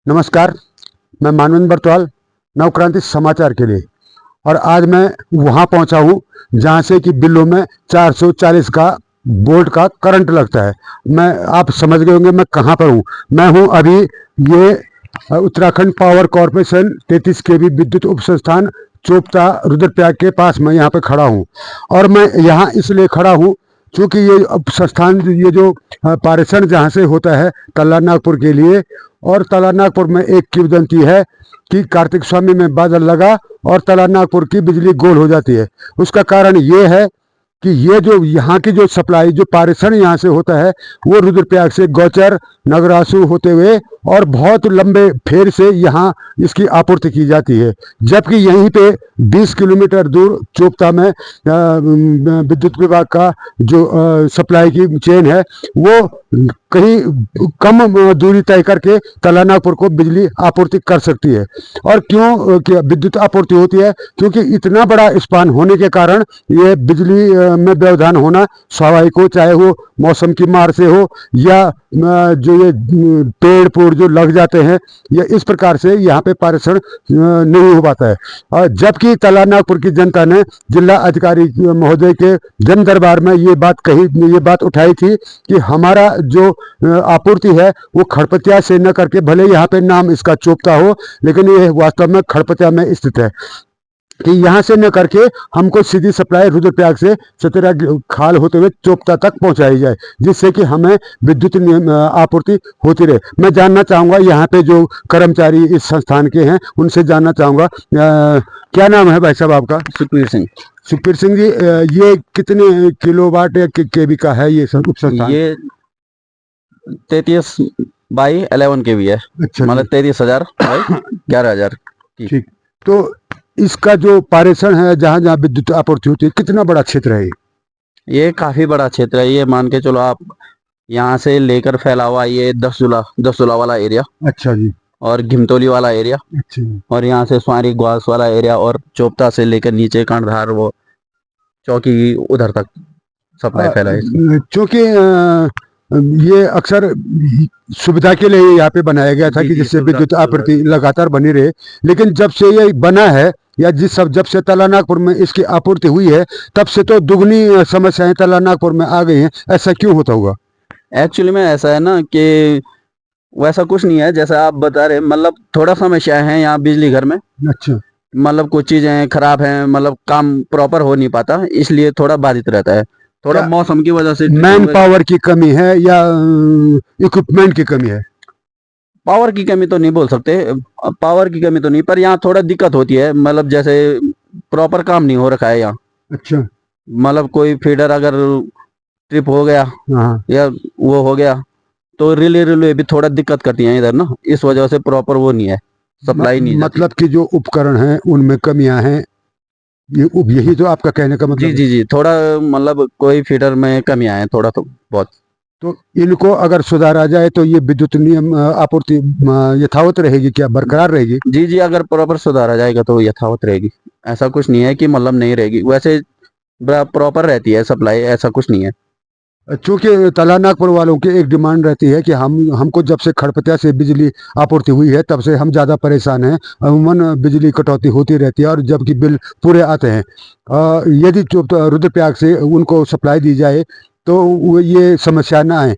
नमस्कार, मैं मानवेंद्र बर्तवाल, नवक्रांति समाचार के लिए। और आज मैं वहाँ पहुँचा हूँ जहाँ से कि बिल्लों में 440 का वोल्ट का करंट लगता है। आप समझ गए होंगे मैं कहाँ पर हूँ। मैं हूँ अभी ये उत्तराखंड पावर कॉरपोरेशन 33 केवी विद्युत उप संस्थान चोपता रुद्रप्रयाग के पास मैं यहाँ पे खड़ा हूँ। और मैं यहाँ इसलिए खड़ा हूँ क्योंकि ये उप संस्थान ये जो पारेषण जहाँ से होता है तल्ला नागपुर के लिए, और तल्ला नागपुर में एक किंवदंती है कि कार्तिक स्वामी में बादल लगा और तल्ला नागपुर की बिजली गोल हो जाती है। उसका कारण ये है कि ये जो यहाँ की जो सप्लाई जो पारेषण यहाँ से होता है वो रुद्रप्रयाग से गौचर नगरासु होते हुए और बहुत लंबे फेर से यहाँ इसकी आपूर्ति की जाती है। जबकि यहीं पे 20 किलोमीटर दूर चोपता में विद्युत विभाग का जो सप्लाई की चेन है वो कहीं कम दूरी तय करके तल्ला नागपुर को बिजली आपूर्ति कर सकती है। और क्यों विद्युत आपूर्ति होती है? क्योंकि इतना बड़ा स्पान होने के कारण ये बिजली में व्यवधान होना स्वाभाविक हो, चाहे वो मौसम की मार से हो या जो ये पेड़ पोड़ जो लग जाते हैं, या इस प्रकार से यहाँ पे पारेषण नहीं हो पाता है। और जबकि तल्ला नागपुर की जनता ने जिला अधिकारी महोदय के जन दरबार में ये बात उठाई थी कि हमारा जो आपूर्ति है वो खड़पतिया से न करके, भले यहाँ पे नाम इसका चोपता हो लेकिन ये वास्तव में खड़पतिया में स्थित है, कि यहाँ से न करके हमको सीधी सप्लाई रुद्रप्रयाग से सतेरा खाल होते हुए चोपता तक पहुँचाई जाए, जिससे कि हमें विद्युत आपूर्ति होती रहे। मैं जानना चाहूँगा यहाँ पे जो कर्मचारी इस संस्थान के हैं उनसे जानना चाहूँगा, क्या नाम है भाई साहब आपका? सुखबीर सिंह। सुखबीर सिंह जी, ये कितने किलोवाट या केवी का है ये उप संस्थान? ये 33/11 के भी है। अच्छा, मतलब 33,000 बाई 11,000 की। ठीक। तो इसका जो पारेषण है जहाँ जहाँ विद्युत आपूर्ति होती है, कितना बड़ा क्षेत्र है ये काफी बड़ा क्षेत्र है। ये मान के चलो आप यहाँ से लेकर फैला हुआ ये 10 जुला वाला एरिया। अच्छा जी। और घिमतोली वाला एरिया। अच्छा जी। और यहाँ से स्वारी ग्वास वाला एरिया और चोपता से लेकर नीचे कांडधार वो चौकी उधर तक सप्लाई फैला है इसकी। क्योंकि ये अक्सर सुविधा के लिए यहाँ पे बनाया गया था कि जिससे विद्युत आपूर्ति लगातार बनी रहे, लेकिन जब से ये बना है या जब से तल्ला नागपुर में इसकी आपूर्ति हुई है तब से तो दुगनी समस्याएं तल्ला नागपुर में आ गई हैं। ऐसा क्यों होता होगा? एक्चुअली में ऐसा है ना कि वैसा कुछ नहीं है जैसा आप बता रहे, मतलब थोड़ा समस्या है यहाँ बिजली घर में। अच्छा। मतलब कुछ चीजें खराब हैं, मतलब काम प्रॉपर हो नहीं पाता, इसलिए थोड़ा बाधित रहता है। थोड़ा मौसम की वजह से मैन पावर की कमी है या इक्विपमेंट की कमी है? पावर की कमी तो नहीं बोल सकते, पावर की कमी तो नहीं, पर यहाँ थोड़ा दिक्कत होती है। मतलब जैसे प्रॉपर काम नहीं हो रखा है यहाँ। अच्छा। मतलब कोई फीडर अगर ट्रिप हो गया हाँ। या वो हो गया तो रिले भी थोड़ा दिक्कत करती है इधर ना, इस वजह से प्रॉपर वो नहीं है, सप्लाई नहीं जाती। मतलब कि जो उपकरण हैं उनमें कमियां हैं, यही तो आपका कहने का मतलब? जी, थोड़ा मतलब कोई फीडर में कमियां हैं, थोड़ा तो बहुत। तो इनको अगर सुधारा जाए तो ये विद्युत नियम आपूर्ति यथावत रहेगी क्या, बरकरार रहेगी? जी, अगर प्रॉपर सुधारा जाएगा तो यथावत रहेगी। ऐसा कुछ नहीं है कि मतलब नहीं रहेगी, वैसे प्रॉपर रहती है सप्लाई, ऐसा कुछ नहीं है। चूंकि तल्ला नागपुर वालों की एक डिमांड रहती है कि हमको जब से खड़पतिया से बिजली आपूर्ति हुई है तब से हम ज़्यादा परेशान हैं, अमूमन बिजली कटौती होती रहती है और जबकि बिल पूरे आते हैं। यदि रुद्रप्रयाग से उनको सप्लाई दी जाए तो ये समस्या ना आए।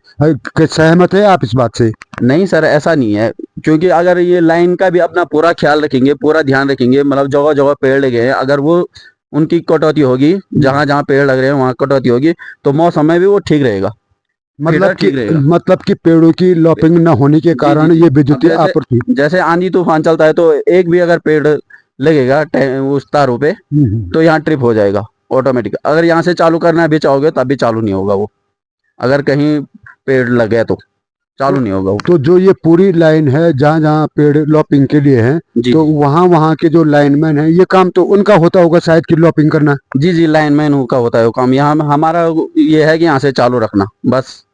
सहमत है आप इस बात से? नहीं सर, ऐसा नहीं है, क्योंकि अगर ये लाइन का भी अपना पूरा ख्याल रखेंगे, पूरा ध्यान रखेंगे, मतलब जगह जगह पेड़ लगे हैं, अगर वो उनकी कटौती होगी, जहां जहां पेड़ लग रहे हैं वहां कटौती होगी, तो मौसम में भी वो ठीक रहेगा। मतलब कि पेड़ों की लॉपिंग न होने के कारण ये विद्युत आपूर्ति, जैसे आंधी तूफान चलता है तो एक भी अगर पेड़ लगेगा उस तारों पे तो यहाँ ट्रिप हो जाएगा ऑटोमेटिक। अगर यहाँ से चालू करना भी चाहोगे तब भी चालू नहीं होगा वो, अगर कहीं पेड़ लग गया तो चालू नहीं होगा वो। तो जो ये पूरी लाइन है जहाँ जहाँ पेड़ लॉपिंग के लिए है, तो वहाँ के जो लाइनमैन है ये काम तो उनका होता होगा शायद कि लॉपिंग करना? जी, लाइनमैन का होता है वो काम। यहाँ हमारा ये है कि यहाँ से चालू रखना बस।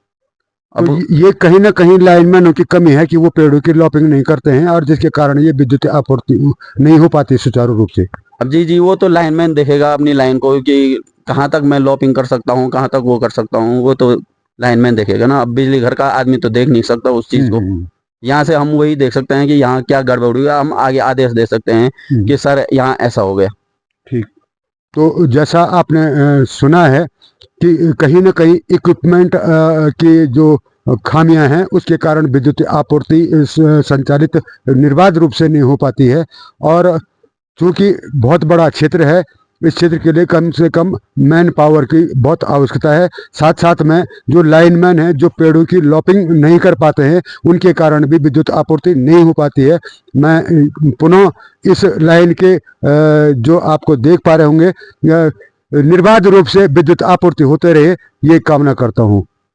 अब तो ये कहीं ना कहीं लाइनमैनों की कमी है कि वो पेड़ों की लॉपिंग नहीं करते हैं और जिसके कारण ये विद्युत आपूर्ति नहीं हो पाती सुचारू रूप से। अब जी वो तो लाइनमैन देखेगा अपनी लाइन को कि कहाँ तक मैं लॉपिंग कर सकता हूँ, कहाँ तक वो कर सकता हूँ, वो तो लाइनमैन देखेगा ना। अब बिजली घर का आदमी तो देख नहीं सकता उस चीज को, यहाँ से हम वही देख सकते हैं कि यहाँ क्या गड़बड़ हुई है, हम आगे आदेश दे सकते हैं कि सर यहाँ ऐसा हो गया। ठीक। तो जैसा आपने सुना है कि कहीं ना कहीं इक्विपमेंट की जो खामियां हैं उसके कारण विद्युत आपूर्ति संचालित निर्बाध रूप से नहीं हो पाती है। और चूंकि बहुत बड़ा क्षेत्र है, इस क्षेत्र के लिए कम से कम मैन पावर की बहुत आवश्यकता है। साथ साथ में जो लाइनमैन हैं, जो पेड़ों की लॉपिंग नहीं कर पाते हैं, उनके कारण भी विद्युत आपूर्ति नहीं हो पाती है। मैं पुनः इस लाइन के जो आपको देख पा रहे होंगे, निर्बाध रूप से विद्युत आपूर्ति होते रहे, ये कामना करता हूँ।